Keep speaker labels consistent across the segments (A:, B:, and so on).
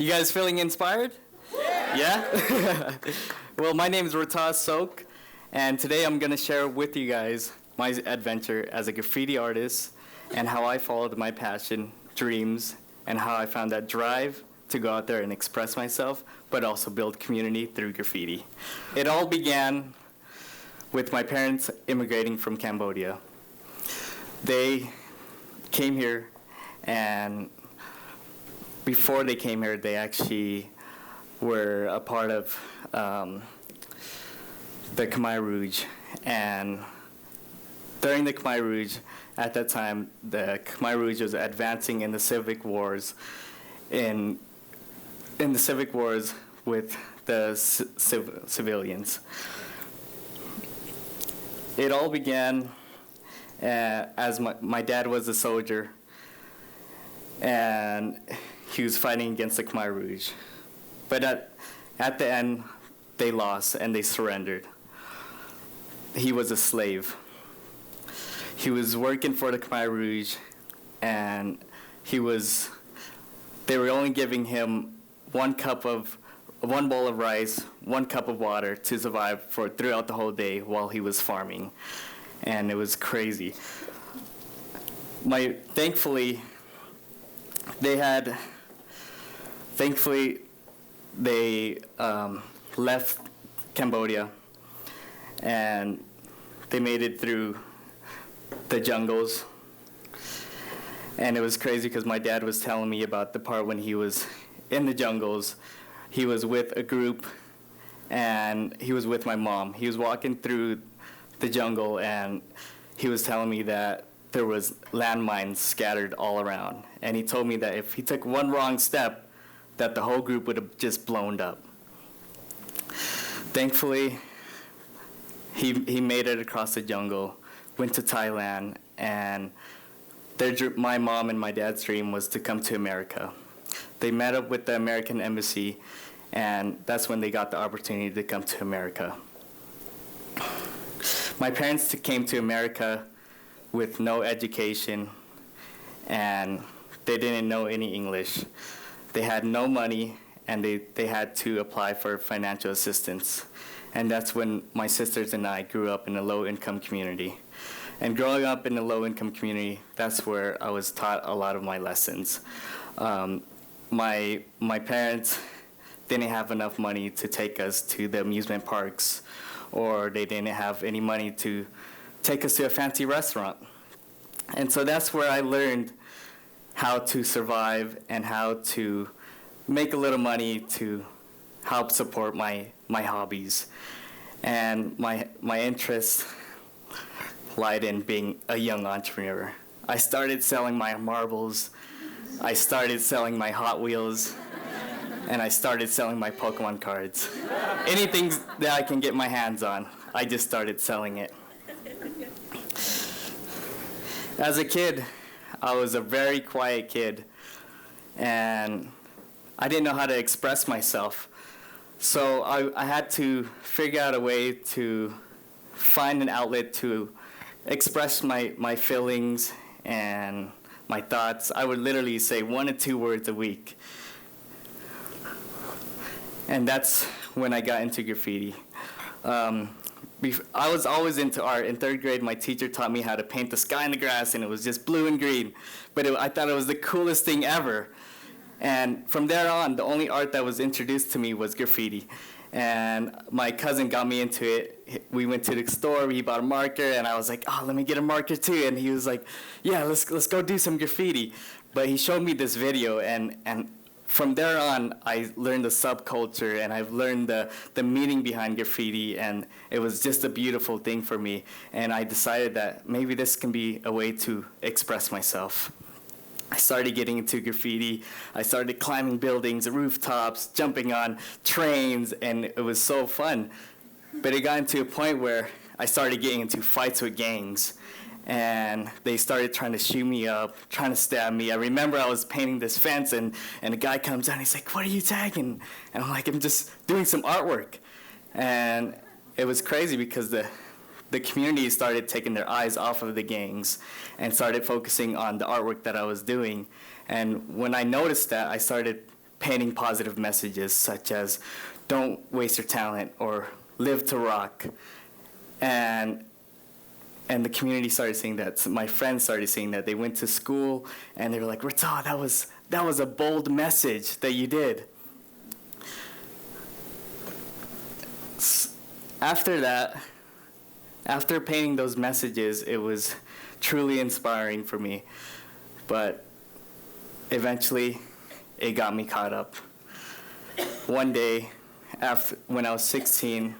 A: You guys feeling inspired? Yeah? Well, my name is Ratha Sok, and today I'm going to share with you guys my adventure as a graffiti artist and how I followed my passion, dreams, and how I found that drive to go out there and express myself, but also build community through graffiti. It all began with my parents immigrating from Cambodia. They came here, and before they came here, they actually were a part of the Khmer Rouge. And during the Khmer Rouge, at that time, the Khmer Rouge was advancing in the civic wars, in the civic wars with the civilians. It all began as my dad was a soldier, and he was fighting against the Khmer Rouge. But at the end, they lost and they surrendered. He was a slave. He was working for the Khmer Rouge, and they were only giving him one bowl of rice, 1 cup of water to survive throughout the whole day while he was farming. And it was crazy. Thankfully, they left Cambodia, and they made it through the jungles. And it was crazy because my dad was telling me about the part when he was in the jungles. He was with a group, and he was with my mom. He was walking through the jungle, and he was telling me that there was landmines scattered all around. And he told me that if he took one wrong step, that the whole group would have just blown up. Thankfully, he made it across the jungle, went to Thailand, and my mom and my dad's dream was to come to America. They met up with the American embassy, and that's when they got the opportunity to come to America. My parents came to America with no education, and they didn't know any English. They had no money, and they had to apply for financial assistance. And that's when my sisters and I grew up in a low-income community. And growing up in a low-income community, that's where I was taught a lot of my lessons. My parents didn't have enough money to take us to the amusement parks, or they didn't have any money to take us to a fancy restaurant. And so that's where I learned how to survive and how to make a little money to help support my hobbies. And my interest lied in being a young entrepreneur. I started selling my marbles, I started selling my Hot Wheels, and I started selling my Pokemon cards. Anything that I can get my hands on, I just started selling it. As a kid, I was a very quiet kid, and I didn't know how to express myself. So I had to figure out a way to find an outlet to express my feelings and my thoughts. I would literally say 1 to 2 words a week. And that's when I got into graffiti. I was always into art. In 3rd grade, my teacher taught me how to paint the sky and the grass, and it was just blue and green. But I thought it was the coolest thing ever. And from there on, the only art that was introduced to me was graffiti. And my cousin got me into it. We went to the store, he bought a marker, and I was like, oh, let me get a marker too. And he was like, yeah, let's go do some graffiti. But he showed me this video, and from there on, I learned the subculture, and I've learned the meaning behind graffiti, and it was just a beautiful thing for me. And I decided that maybe this can be a way to express myself. I started getting into graffiti. I started climbing buildings, rooftops, jumping on trains, and it was so fun. But it got into a point where I started getting into fights with gangs, and they started trying to shoot me up, trying to stab me. I remember I was painting this fence, and a guy comes down, he's like, what are you tagging? And I'm like, I'm just doing some artwork. And it was crazy because the community started taking their eyes off of the gangs and started focusing on the artwork that I was doing. And when I noticed that, I started painting positive messages such as don't waste your talent or live to rock. And the community started seeing that. So my friends started seeing that. They went to school and they were like, Ratha, that was a bold message that you did. After that, after painting those messages, it was truly inspiring for me. But eventually, it got me caught up. One day, when I was 16,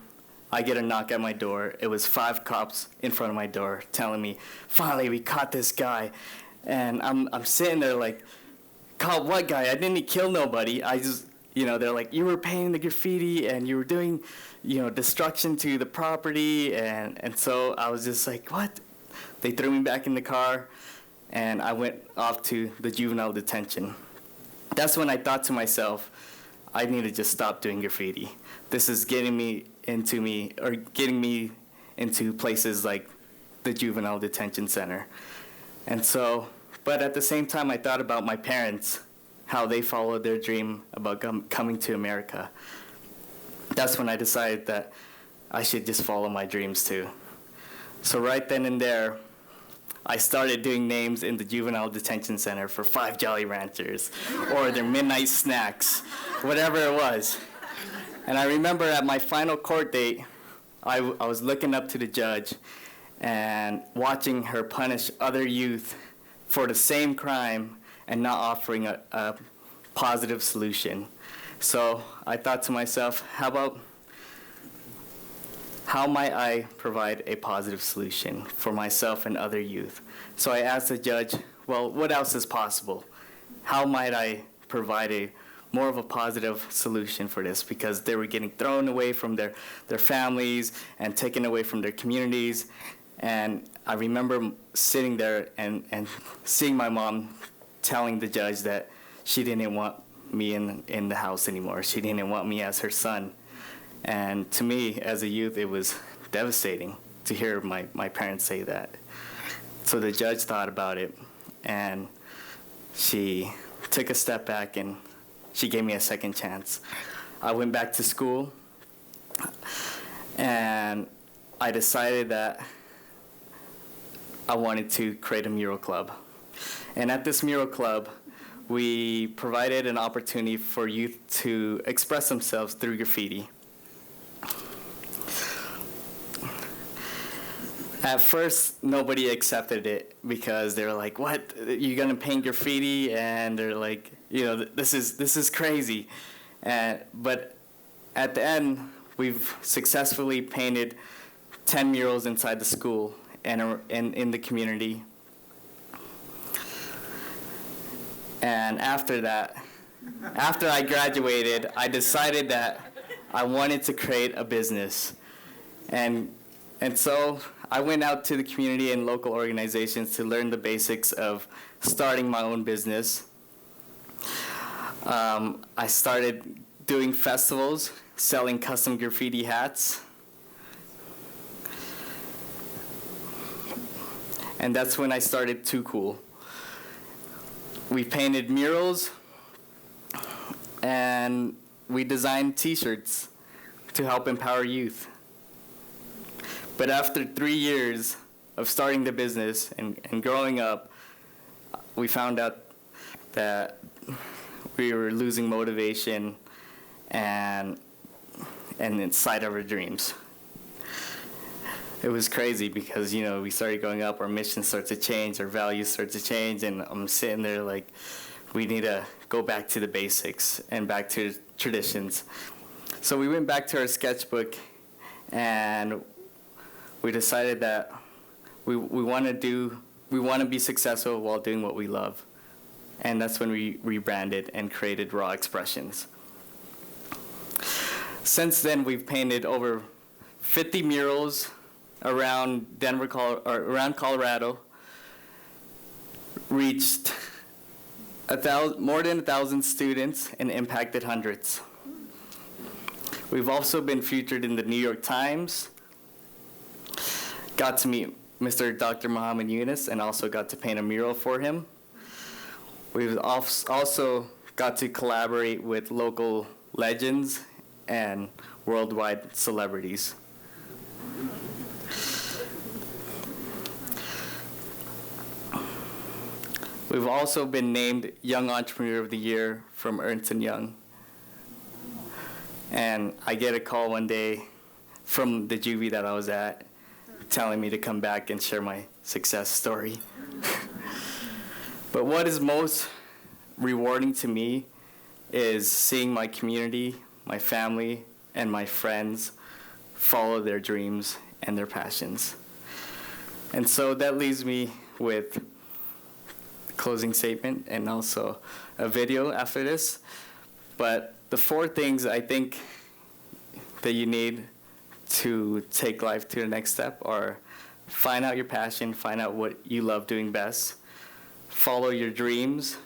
A: I get a knock at my door. It was 5 cops in front of my door telling me, finally, we caught this guy. And I'm sitting there like, caught what guy? I didn't kill nobody. I just, they're like, you were painting the graffiti and you were doing, destruction to the property. And so I was just like, what? They threw me back in the car and I went off to the juvenile detention. That's when I thought to myself, I need to just stop doing graffiti. This is getting me into places like the juvenile detention center. And so, but at the same time, I thought about my parents, how they followed their dream about coming to America. That's when I decided that I should just follow my dreams too. So right then and there, I started doing names in the juvenile detention center for 5 Jolly Ranchers or their midnight snacks, whatever it was. And I remember at my final court date, I was looking up to the judge and watching her punish other youth for the same crime and not offering a positive solution. So I thought to myself, how might I provide a positive solution for myself and other youth? So I asked the judge, well, what else is possible? How might I provide more of a positive solution for this? Because they were getting thrown away from their families and taken away from their communities. And I remember sitting there and seeing my mom telling the judge that she didn't want me in the house anymore. She didn't want me as her son. And to me, as a youth, it was devastating to hear my parents say that. So the judge thought about it, and she took a step back, and she gave me a second chance. I went back to school, and I decided that I wanted to create a mural club. And at this mural club, we provided an opportunity for youth to express themselves through graffiti. At first, nobody accepted it because they were like, what, you're gonna paint graffiti? And they're like, this is crazy. But at the end, we've successfully painted 10 murals inside the school and in the community. And after that, after I graduated, I decided that I wanted to create a business. And so I went out to the community and local organizations to learn the basics of starting my own business. I started doing festivals, selling custom graffiti hats. And that's when I started Too Cool. We painted murals and we designed t-shirts to help empower youth. But after 3 years of starting the business and growing up, we found out that we were losing motivation and inside of our dreams. It was crazy because, we started going up, our mission started to change, our values started to change, and I'm sitting there like, we need to go back to the basics and back to traditions. So we went back to our sketchbook and we decided that we want to be successful while doing what we love. And that's when we rebranded and created Rawh Expressions. Since then, we've painted over 50 murals around around Colorado, reached more than 1,000 students and impacted hundreds. We've also been featured in the New York Times, got to meet Mr. Dr. Muhammad Yunus and also got to paint a mural for him. We've also got to collaborate with local legends and worldwide celebrities. We've also been named Young Entrepreneur of the Year from Ernst & Young. And I get a call one day from the juvie that I was at telling me to come back and share my success story. But what is most rewarding to me is seeing my community, my family, and my friends follow their dreams and their passions. And so that leaves me with closing statement and also a video after this. But the 4 things I think that you need to take life to the next step are: find out your passion, find out what you love doing best, follow your dreams,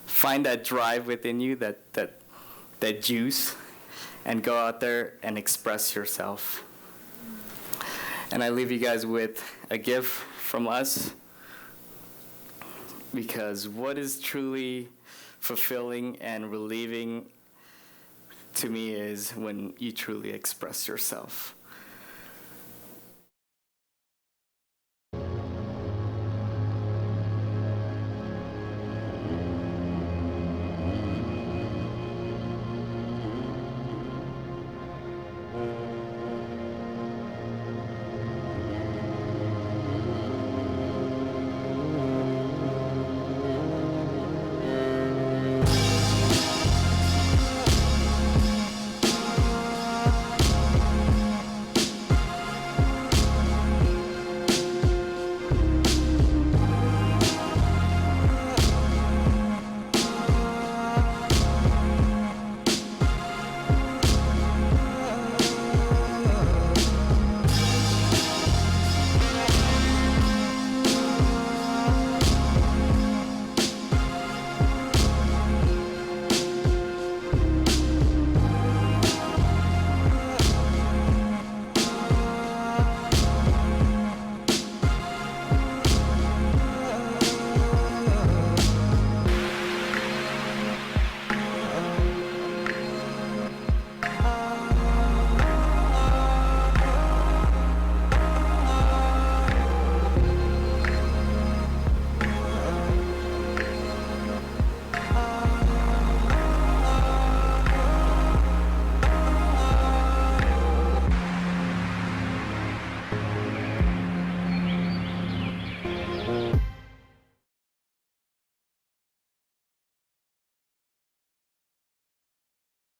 A: find that drive within you, that juice, and go out there and express yourself. And I leave you guys with a gift from us, because what is truly fulfilling and relieving to me is when you truly express yourself.